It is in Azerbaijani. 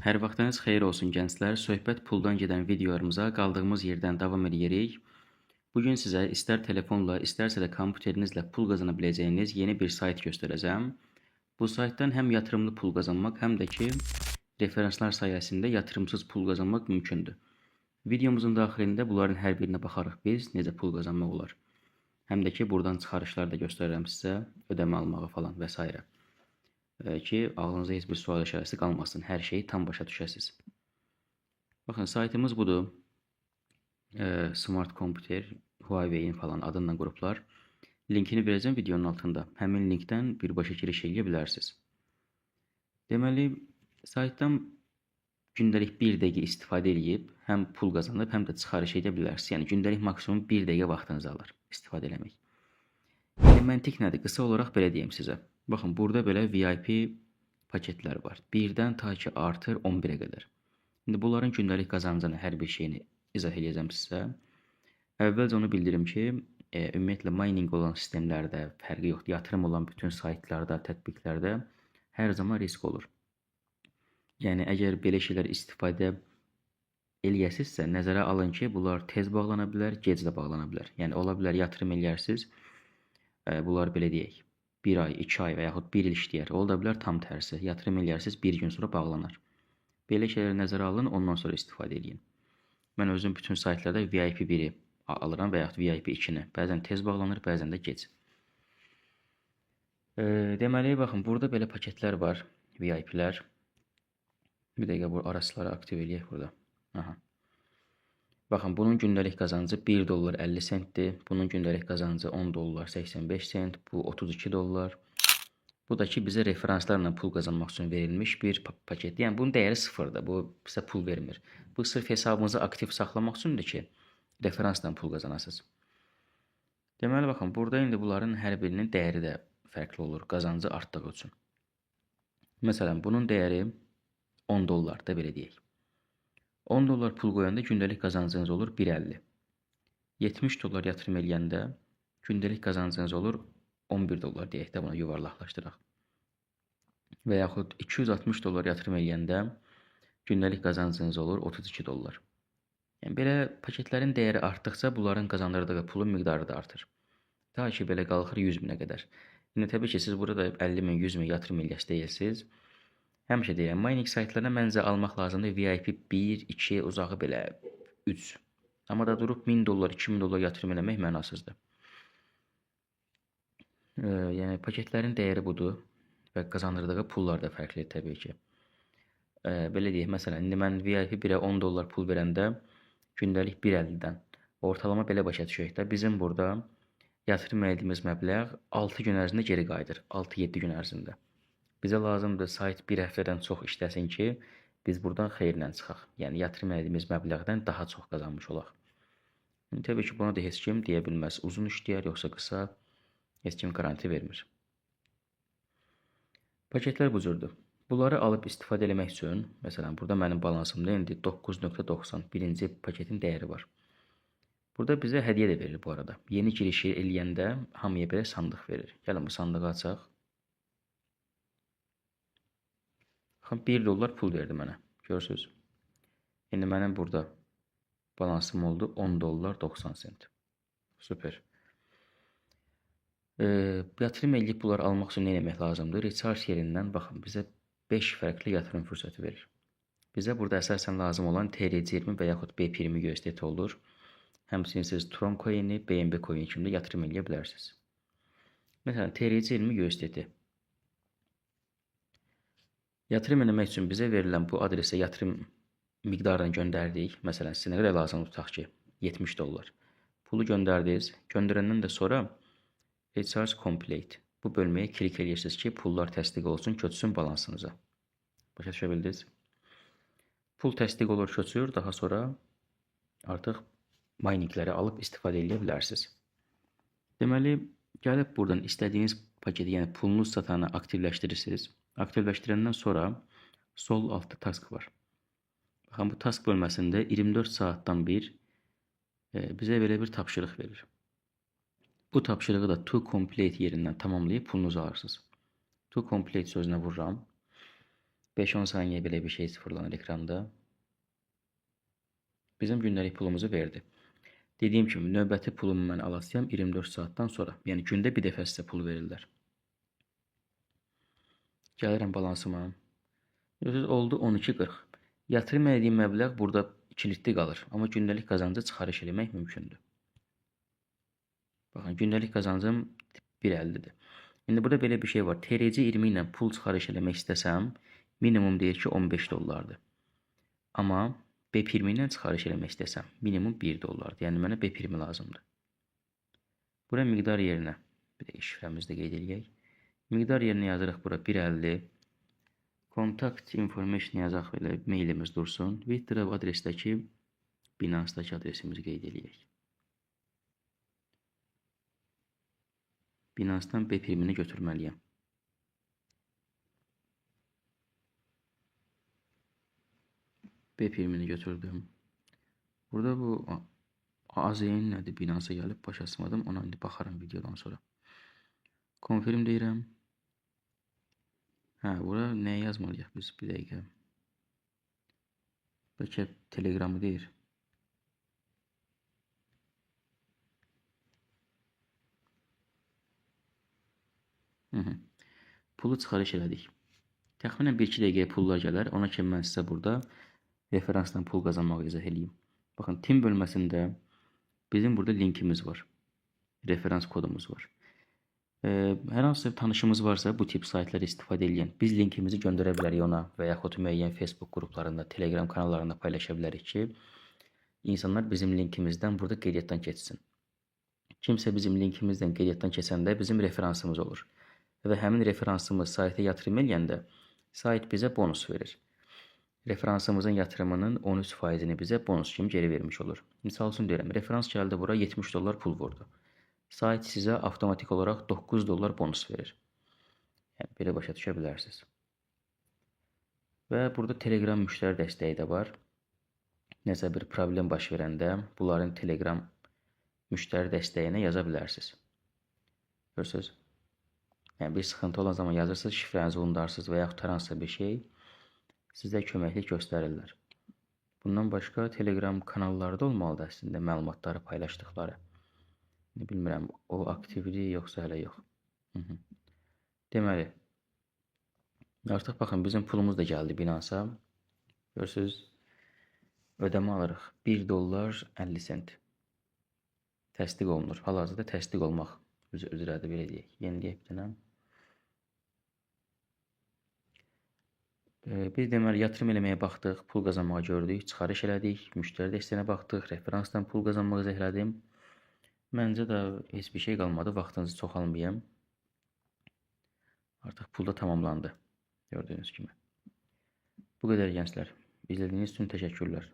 Hər vaxtınız xeyir olsun gənclər. Söhbət puldan gedən videolarımıza qaldığımız yerdən davam edirik. Bugün sizə istər telefonla, istərsə də kompüterinizlə pul qazana biləcəyiniz yeni bir sayt göstərəcəm. Bu saytdan həm yatırımlı pul qazanmaq, həm də ki, referanslar sayəsində yatırımsız pul qazanmaq mümkündür. Videomuzun daxilində bunların hər birinə baxarıq biz, necə pul qazanmaq olar. Həm də ki, buradan çıxarışlar da göstərirəm sizə, ödəmə almağı falan və s. Ki, ağlınızda heç bir sual işarəsi qalmasın, hər şeyi tam başa düşəsiniz. Baxın, saytımız budur. Smart Computer, Huawei'in falan adından qruplar. Linkini verəcəm videonun altında. Həmin linkdən birbaşa giriş edə bilərsiniz. Deməli, saytdan gündəlik 1 dəqiqə istifadə edib, həm pul qazanıb, həm də çıxarış edə bilərsiniz. Yəni, gündəlik maksimum 1 dəqiqə vaxtınızı alır istifadə eləmək. Yəni, məntiq nədir? Qısa olaraq belə deyim sizə. Baxın, burada belə VIP paketlər var. 1-dən ta ki artır 11-ə qədər. İndi bunların gündəlik qazancını hər bir şeyini izah edəcəm sizə. Əvvəlcə onu bildirim ki, ümumiyyətlə mining olan sistemlərdə fərqi yoxdur. Yatırım olan bütün saytlarda, tətbiqlərdə hər zaman risk olur. Yəni, əgər belə şeylər istifadə eləyəsinizsə, nəzərə alın ki, bunlar tez bağlana bilər, gec də bağlana bilər. Yəni, ola bilər yatırım eləyərsiniz, bunlar belə deyək. 1 ay, 2 ay və yaxud 1 il işləyər. Ola bilər tam tərsi. Yatırım eləyərsiniz, 1 gün sonra bağlanar. Belə şeyləri nəzərə alın, ondan sonra istifadə edin. Mən özüm bütün saytlarda VIP 1-i alıram və yaxud VIP 2-ni. Bəzən tez bağlanır, bəzən də gec. Deməli, baxın, burada belə paketlər var, VIP-lər. Bir dəqiqə bu arasıları aktiv eləyək burada. Aha. Baxın, bunun gündəlik qazancı 1 dollar 50 sentdir. Bunun gündəlik qazancı 10 dollar 85 sent. Bu 32 dollar. Bu da ki, bizə referanslarla pul qazanmaq üçün verilmiş bir paket. Yəni, bunun dəyəri sıfırdır. Bu bizə pul vermir. Bu sırf hesabınızı aktiv saxlamaq üçündür ki, referansla pul qazanasınız. Deməli, baxın, burada indi bunların hər birinin dəyəri də fərqli olur, qazancı artdığı üçün. Məsələn, bunun dəyəri 10 dollar da belə deyək. 10 dollar pul qoyanda gündəlik qazancınız olur 1.50. 70 dollar yatırım eləyəndə gündəlik qazancınız olur 11 dollar deyək də, buna yuvarlaqlaşdıraq. Və yaxud 260 dollar yatırım eləyəndə gündəlik qazancınız olur 32 dollar. Yəni, belə paketlərin dəyəri artdıqca bunların qazandırdığı pulun miqdarı da artır. Ta ki, belə qalxır 100 minə qədər. İndi, təbii ki, siz burada 50 min, 100 min yatırım eləyəsi deyilsiniz. Həmişə deyirəm, mining saytlarına məncə almaq lazımdır VIP 1, 2, uzağı belə 3. Amma da durub 1000 dollar, 2000 dollar yatırım eləmək mənasızdır. Yəni, paketlərin dəyəri budur və qazandırdığı pullar da fərqlidir təbii ki. Belə deyək, məsələn, indi mən VIP 1-ə 10 dollar pul verəndə gündəlik 1.50-dən ortalama belə başa düşək də, bizim burada yatırım etdiyimiz məbləğ 6 gün ərzində geri qayıdır, 6-7 gün ərzində. Bizə lazımdır sayt bir həftədən çox işləsin ki, biz buradan xeyirlə çıxaq. Yəni, yatırım etdiyimiz məbləğdən daha çox qazanmış olaq. Təbii ki, buna da heç kim deyə bilməz. Uzun işləyər, yoxsa qısa, heç kim garanti vermir. Paketlər bu cürdür. Bunları alıb istifadə eləmək üçün, məsələn, burada mənim balansımda indi 9.90 birinci paketin dəyəri var. Burada bizə hədiyyə də verir bu arada. Yeni girişi eləyəndə hamıya belə sandıq verir. Gəlin bu sandığı açaq. 1 dollar pul verdi mənə. Görürsünüz. İndi mənim burada balansım oldu 10 dollar 90 sent. Süper. Yatırım eləyib bunları almaq üçün nə etmək lazımdır? Recharge yerindən baxın, bizə 5 fərqli yatırım fürsəti verir. Bizə burada əsasən lazım olan TRC20 və yaxud B20 USDT olur. Həmçinin siz Tron coin'i, BNB coin'i kimi də yatırım eləyə bilərsiniz. Məsələn, TRC20 USDT. Yatırım eləmək üçün bizə verilən bu adresə yatırım miqdarını göndərdik. Məsələn, sizə nə qədər lazım tutaq ki, 70 dollar. Pulu göndərdiniz. Göndərəndən də sonra Recharge Complete. Bu bölməyə klik edirsiniz ki, pullar təsdiq olsun, köçsün balansınıza. Başa düşə bildiniz? Pul təsdiq olur, köçür. Daha sonra artıq miningləri alıb istifadə edə bilərsiniz. Deməli, gəlib buradan istədiyiniz paketi, yəni pulunuz satanı aktivləşdirirsiniz. Aktivləşdirəndən sonra sol altda task var. Baxın, bu task bölməsində 24 saatdan bir bizə belə bir tapşırıq verir. Bu tapşırığı da to complete yerindən tamamlayıb pulunuzu alırsınız. To complete sözünə vururam. 5-10 saniye belə bir şey sıfırlanır ekranda. Bizim gündəlik pulumuzu verdi. Dediyim kimi, növbəti pulumu mən alasıyam 24 saatdan sonra. Yəni gündə bir dəfə sizə pul verirlər. Gəlirəm balansıma. Görürsünüz, oldu 12.40. Yatırım etdiyim məbləğ burada kilitli qalır. Amma gündəlik qazancı çıxarış eləmək mümkündür. Baxın, gündəlik qazancım 1.50-dir. İndi burada belə bir şey var. TRC20 ilə pul çıxarış eləmək istəsəm, minimum deyir ki 15 dollardır. Amma B primi ilə çıxarış eləmək istəsəm, minimum 1 dollardır. Yəni mənə B primi lazımdır. Bura miqdar yerinə, bir də şifrəmizi də qeyd edək. Miqdar yerinə yazırıq bura 1.50. Contact information yazaq, belə mailimiz dursun. Withdraw adresdəki Binance-dakı adresimizi qeyd edək. Binance-dan B primini götürməliyəm. B primini götürdüm. Burada bu AZN nədir? Binance-a gəlib başa sınmadım. Ona indi baxaram videodan sonra. Confirm deyirəm. Hə, bura nəyə yazmalıyıq biz bir dəqiqə? Bəlkə Telegramı deyir. Pulu çıxarış elədik. Təxminən 1-2 dəqiqəyə pullar gələr. Ona kimi mən sizə burada referansdan pul qazanmağı izah edeyim. Baxın, Team bölməsində bizim burada linkimiz var. Referans kodumuz var. Hər hansı tanışımız varsa bu tip saytları istifadə edən, biz linkimizi göndərə bilərik ona və yaxud müəyyən Facebook qruplarında, Telegram kanallarında paylaşa bilərik ki, insanlar bizim linkimizdən burada qeydiyyatdan keçsin. Kimsə bizim linkimizdən qeydiyyatdan keçəndə bizim referansımız olur. Və həmin referansımız sayta yatırım eləyəndə sayt bizə bonus verir. Referansımızın yatırımının 13%-ni bizə bonus kimi geri vermiş olur. Misal üçün deyirəm, referans gəldi bura 70 dollar pul vurdu. Sayt sizə avtomatik olaraq 9 dollar bonus verir. Yəni, belə başa düşə bilərsiniz. Və burada Telegram müştəri dəstəyi də var. Nəsə bir problem baş verəndə bunların Telegram müştəri dəstəyinə yaza bilərsiniz. Görürsünüz? Yəni, bir sıxıntı olan zaman yazırsınız, şifrənizi unudarsınız və yaxud hər hansısa bir şey sizə köməklik göstərirlər. Bundan başqa Telegram kanallarda olmalıdır əslində məlumatları paylaşdıqları. Bilmirəm, o aktivdir, yoxsa hələ yox. Deməli, artıq baxın, bizim pulumuz da gəldi Binance-a. Görürsünüz, ödəmə alırıq. 1 dollar 50 sent. Təsdiq olunur. Hal-hazırda təsdiq olmaq üzrədir, belə deyək. Yeniləyək bir dənə. Biz deməli, yatırım eləməyə baxdıq, pul qazanmağa gördük, çıxarış elədik, müştəri dəstəyinə baxdıq, referansdan pul qazanmağı izah elədim. Məncə də heç bir şey qalmadı, vaxtınızı çox almayayım. Artıq pul da tamamlandı, gördüyünüz kimi. Bu qədər gənclər. İzlədiyiniz üçün təşəkkürlər.